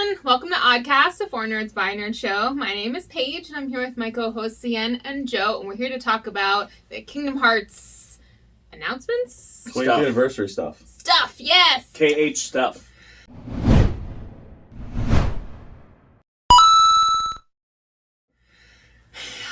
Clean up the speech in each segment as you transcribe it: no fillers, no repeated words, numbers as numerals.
everyone. Welcome to Oddcast, the For Nerds by Nerds show. My name is Paige, and I'm here with my co-hosts Cien and Joe, and we're here to talk about the Kingdom Hearts announcements? 20th anniversary stuff. Stuff, yes! KH stuff.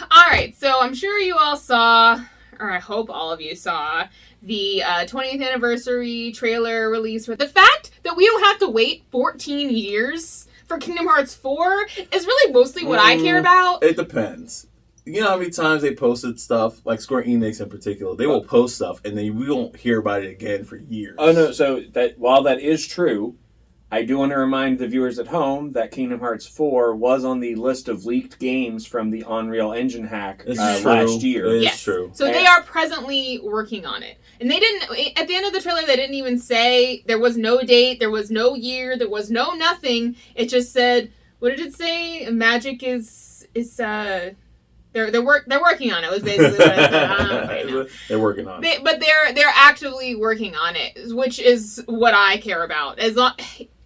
Alright, so I'm sure you all saw, or I hope all of you saw, the 20th anniversary trailer release. The fact that we don't have to wait 14 years for Kingdom Hearts 4 is really mostly what I care about. It depends. You know how many times they posted stuff, like Square Enix in particular, they will post stuff and then we won't hear about it again for years. Oh no, so that while that is true, I do want to remind the viewers at home that Kingdom Hearts 4 was on the list of leaked games from the Unreal Engine hack last year. It's true. So they are presently working on it. And they didn't, at the end of the trailer, they didn't even say, there was no date, there was no year, there was no nothing. It just said, what did it say? Magic is they're working on it. Was basically what I said. I don't know if I know. They're working on it. But they're actively working on it, which is what I care about. As long,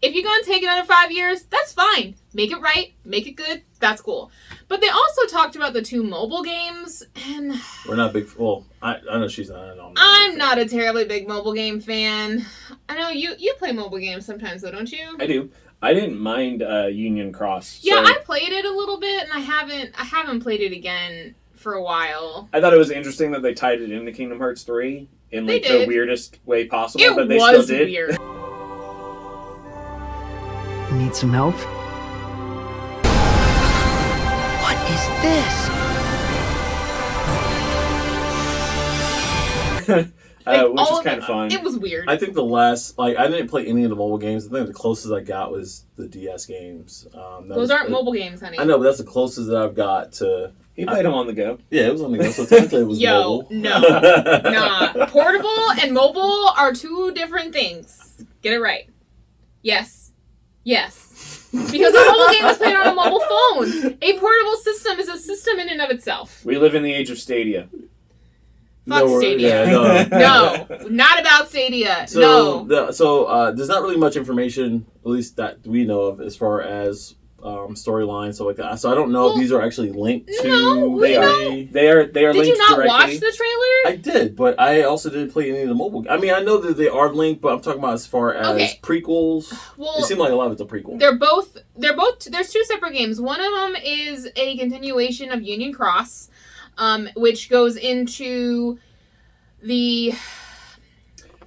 if you're going to take another 5 years, that's fine. Make it right. Make it good. That's cool. But they also talked about the 2 mobile games, and we're not big. Well, I know she's not. I know I'm not a terribly big mobile game fan. I know you play mobile games sometimes, though, don't you? I do. I didn't mind Union Cross. Yeah, I played it a little bit, and I haven't played it again for a while. I thought it was interesting that they tied it into Kingdom Hearts 3 in like the weirdest way possible, but they still did. Weird. Need some help? What is this? Which is kind of fun. It was weird. I think the last, I didn't play any of the mobile games. I think the closest I got was the DS games. Those aren't mobile games, honey. I know, but that's the closest that I've got to. He played them on the go. Yeah, it was on the go. So technically it was mobile. No. Nah. Portable and mobile are 2 different things. Get it right. Yes. Because a mobile game is played on a mobile phone. A portable system is a system in and of itself. We live in the age of Stadia. Fuck Stadia. Yeah, no, not about Stadia. So there's not really much information, at least that we know of, as far as storylines, stuff like that. So I don't know if these are actually linked to. No, they are linked directly. Did you not watch the trailer? I did, but I also didn't play any of the mobile. I mean, I know that they are linked, but I'm talking about as far as prequels. Well, it seemed like a lot of it's a prequel. They're both. There's 2 separate games. One of them is a continuation of Union Cross, which goes into the.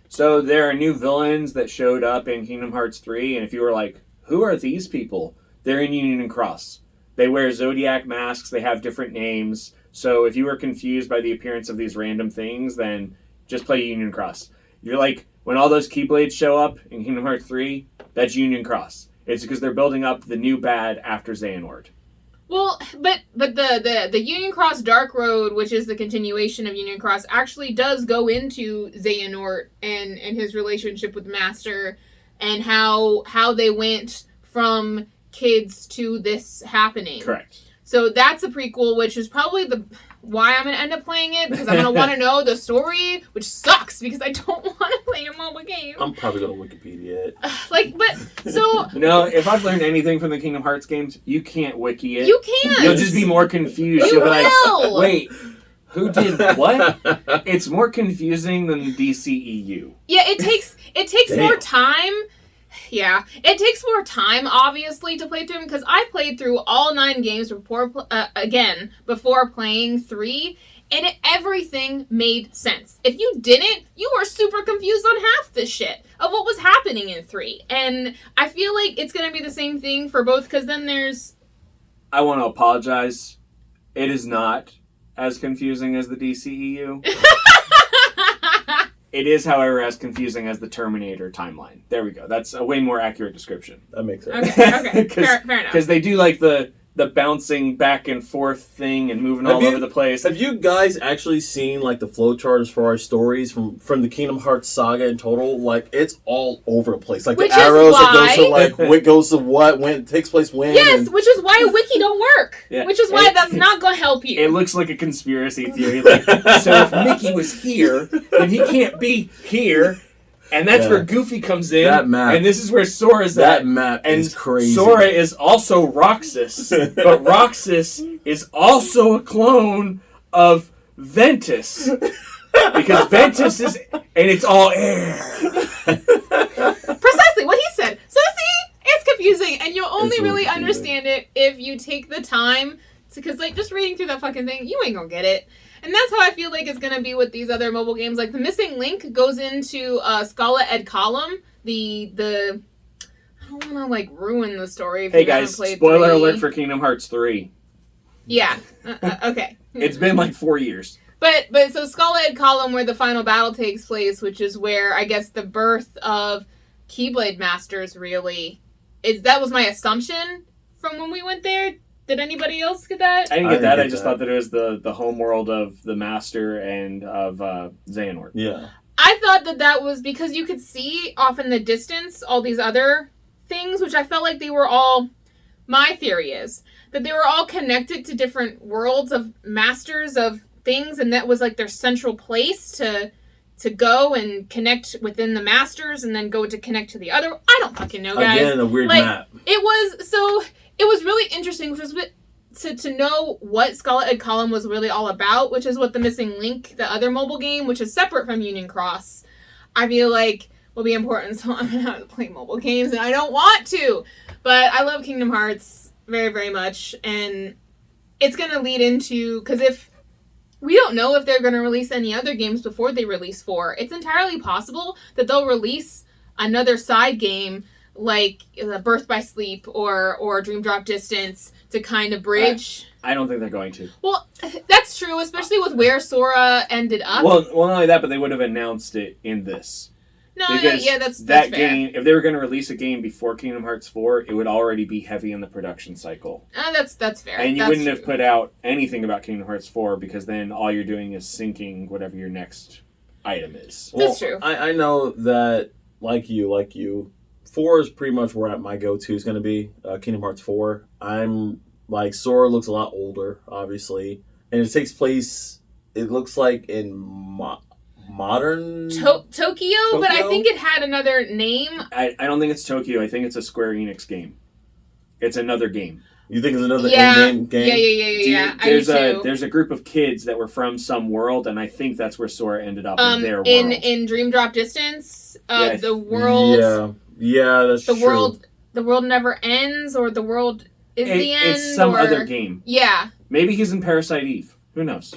So there are new villains that showed up in Kingdom Hearts 3, and if you were like, who are these people? They're in Union Cross. They wear Zodiac masks. They have different names. So if you were confused by the appearance of these random things, then just play Union Cross. You're like, when all those Keyblades show up in Kingdom Hearts 3, that's Union Cross. It's because they're building up the new bad after Xehanort. Well, but the Union Cross Dark Road, which is the continuation of Union Cross, actually does go into Xehanort and his relationship with Master, and how they went from kids to this happening. Correct. So that's a prequel, which is probably why I'm going to end up playing it, because I'm going to want to know the story, which sucks, because I don't want to play a mobile game. I'm probably going to Wikipedia it. No, if I've learned anything from the Kingdom Hearts games, you can't wiki it. You can't. You'll just be more confused. You You'll be will. like, wait, who did what? It's more confusing than DCEU. Yeah, it takes more time. Yeah, it takes more time, obviously, to play through them, because I played through all 9 games before playing 3, and everything made sense. If you didn't, you were super confused on half the shit of what was happening in 3. And I feel like it's going to be the same thing for both, because then there's... I want to apologize. It is not as confusing as the DCEU. It is, however, as confusing as the Terminator timeline. There we go. That's a way more accurate description. That makes sense. Okay. Fair enough. Because they do like the bouncing back and forth thing and moving all over the place. Have you guys actually seen like the flowchart as far as stories from the Kingdom Hearts saga in total? Like, it's all over the place. Like the arrows that goes to like what goes to what, when it takes place when. Yes, which is why a wiki don't work. Yeah. Which is why that's not going to help you. It looks like a conspiracy theory. Like, so if Mickey was here, then he can't be here. And that's where Goofy comes in. That map. And this is where Sora's at. That map is crazy. Sora is also Roxas. But Roxas is also a clone of Ventus. Because Ventus is... And it's all air. Precisely what he said. So see, it's confusing. And you'll only really understand it if you take the time. Because, like, just reading through that fucking thing, you ain't gonna get it. And that's how I feel like it's going to be with these other mobile games. Like, the Missing Link goes into Scala Ed Column. I don't want to, like, ruin the story if hey you guys, haven't played spoiler 3. alert for Kingdom Hearts 3. Yeah. Okay. It's been like 4 years. But so Scala Ed Column, where the final battle takes place, which is where, I guess, the birth of Keyblade Masters really is. That was my assumption from when we went there. Did anybody else get that? I didn't get that. I just thought that it was the home world of the Master and of Xehanort. Yeah. I thought that was because you could see off in the distance all these other things, which I felt like they were all... My theory is that they were all connected to different worlds of masters of things, and that was like their central place to go and connect within the masters and then go to connect to the other... I don't fucking know, guys. Again, a weird map. It was really interesting, which was to know what Scala Ed Column was really all about, which is what the Missing Link, the other mobile game, which is separate from Union Cross, I feel like will be important. So I'm going to have to play mobile games, and I don't want to. But I love Kingdom Hearts very, very much. And it's going to lead into... Because if... We don't know if they're going to release any other games before they release 4. It's entirely possible that they'll release another side game like Birth by Sleep or Dream Drop Distance to kind of bridge. I don't think they're going to. Well, that's true, especially with where Sora ended up. Well, not only that, but they would have announced it in this. No, because that's that fair. game. If they were going to release a game before Kingdom Hearts 4, it would already be heavy in the production cycle. That's fair. And you that's wouldn't true. have put out anything about Kingdom Hearts 4 because then all you're doing is syncing whatever your next item is. Well, That's true. I know that, like you, 4 is pretty much where my go-to is going to be. Kingdom Hearts 4. I'm like, Sora looks a lot older, obviously, and it takes place. It looks like in modern Tokyo, but I think it had another name. I don't think it's Tokyo. I think it's a Square Enix game. It's another game. You think it's another in-game game? Yeah. I do too. There's a group of kids that were from some world, and I think that's where Sora ended up in their world. In Dream Drop Distance, the world. Yeah, that's true. The world never ends, or the world is the end. It's some other game. Yeah. Maybe he's in Parasite Eve. Who knows?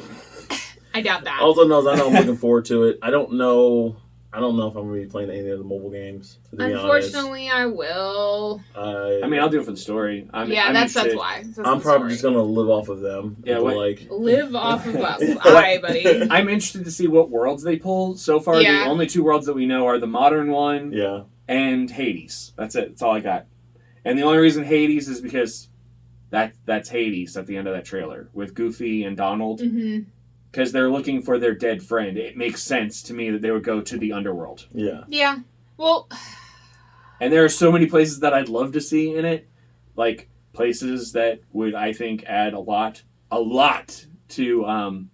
I doubt that. Also knows I know I'm looking forward to it. I don't know if I'm going to be playing any of the mobile games, to be Unfortunately, I will. I mean, I'll do it for the story. That's why. I'm probably just going to live off of them. Yeah, live off of us. All right, buddy. I'm interested to see what worlds they pull. So far, the only 2 worlds that we know are the modern one and Hades. That's it. That's all I got. And the only reason Hades is because that's Hades at the end of that trailer with Goofy and Donald. Mm-hmm. Because they're looking for their dead friend. It makes sense to me that they would go to the underworld. Yeah. Yeah. Well... And there are so many places that I'd love to see in it. Like, places that would, I think, add a lot to, to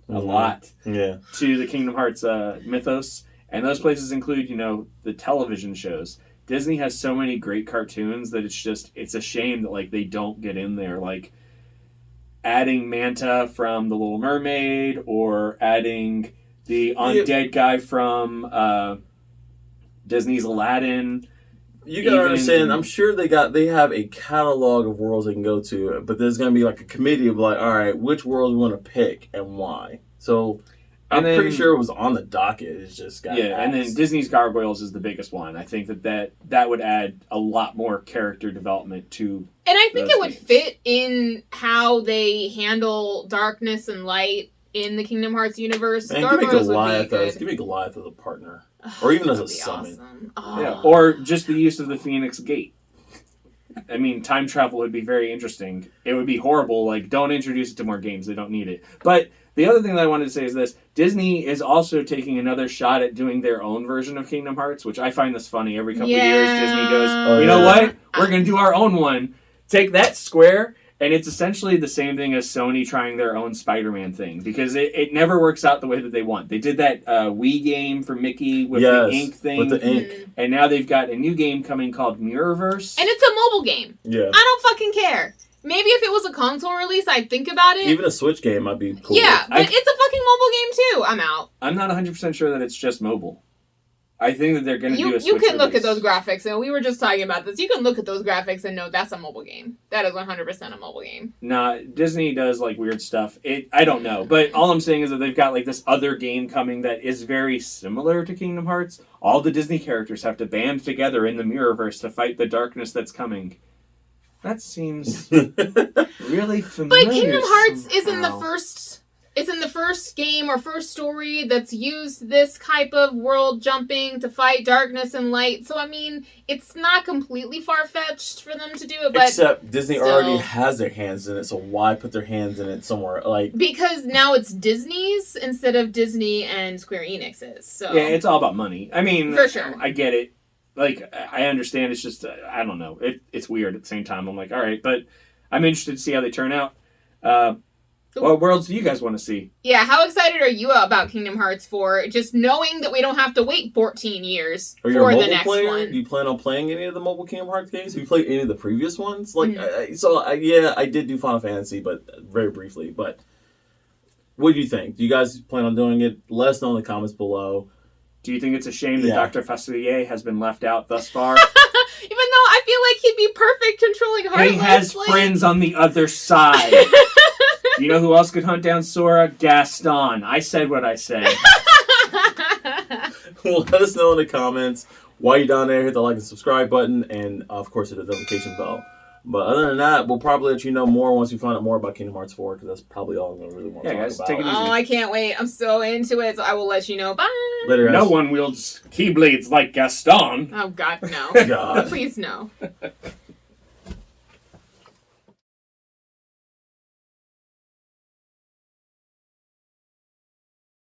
the Kingdom Hearts mythos. And those places include, the television shows. Disney has so many great cartoons that it's a shame that, they don't get in there. Like, adding Manta from The Little Mermaid, or adding the undead guy from Disney's Aladdin. You gotta understand, I'm sure they have a catalog of worlds they can go to, but there's gonna be a committee of all right, which worlds we want to pick and why. So I'm pretty sure it was on the docket. It's just got asked. And then Disney's Gargoyles is the biggest one. I think that would add a lot more character development to. And I think it would fit in how they handle darkness and light in the Kingdom Hearts universe. Man, give me Goliath as a partner, or even as a summon. Awesome. Oh. Yeah, or just the use of the Phoenix Gate. I mean, time travel would be very interesting. It would be horrible. Don't introduce it to more games. They don't need it. But the other thing that I wanted to say is this. Disney is also taking another shot at doing their own version of Kingdom Hearts, which I find this funny. Every couple of years, Disney goes, what? We're going to do our own one. Take that, Square, And it's essentially the same thing as Sony trying their own Spider-Man thing, because it never works out the way that they want. They did that Wii game for Mickey with the ink thing. With the ink. And now they've got a new game coming called Mirrorverse. And it's a mobile game. Yeah. I don't fucking care. Maybe if it was a console release, I'd think about it. Even a Switch game might be cool. Yeah, but it's a fucking mobile game too. I'm out. I'm not 100% sure that it's just mobile. I think that they're going to do a Switch You can look release. at those graphics, and we were just talking about this. You can look at those graphics and know that's a mobile game. That is 100% a mobile game. Nah, Disney does like weird stuff. I don't know, but all I'm saying is that they've got like this other game coming that is very similar to Kingdom Hearts. All the Disney characters have to band together in the Mirrorverse to fight the darkness that's coming. That seems really familiar. But Kingdom Hearts somehow. isn't the first. It's in the first game or first story that's used this type of world jumping to fight darkness and light. So, I mean, it's not completely far-fetched for them to do it, but... Except Disney still, already has their hands in it, so why put their hands in it somewhere? Like, because now it's Disney's instead of Disney and Square Enix's. So Yeah, it's all about money. I mean, For sure. I get it. Like, I understand. It's just, I don't know. It's weird at the same time. I'm like, all right, but I'm interested to see how they turn out. What worlds do you guys want to see? Yeah, how excited are you about Kingdom Hearts 4? Just knowing that we don't have to wait 14 years are you for a the mobile next player? one. Do you plan on playing any of the mobile Kingdom Hearts games? Have you played any of the previous ones? Like, Mm-hmm. yeah, I did do Final Fantasy, but very briefly. But what do you think? Do you guys plan on doing it? Let us know in the comments below. Do you think it's a shame that Yeah. Dr. Facilier has been left out thus far? Even though I feel like he'd be perfect controlling Heartless. He has like... friends on the other side. You know who else could hunt down Sora? Gaston. I said what I said. Well, let us know in the comments. While you're down there, hit the like and subscribe button, and of course hit the notification bell. But other than that, we'll probably let you know more once we find out more about Kingdom Hearts 4, because that's probably all I'm going to really want to Yeah, talk guys, about. take it easy. Oh, I can't wait. I'm so into it, so I will let you know. Bye. Later, guys. No one wields keyblades like Gaston. Oh, God, no. God. Please, no.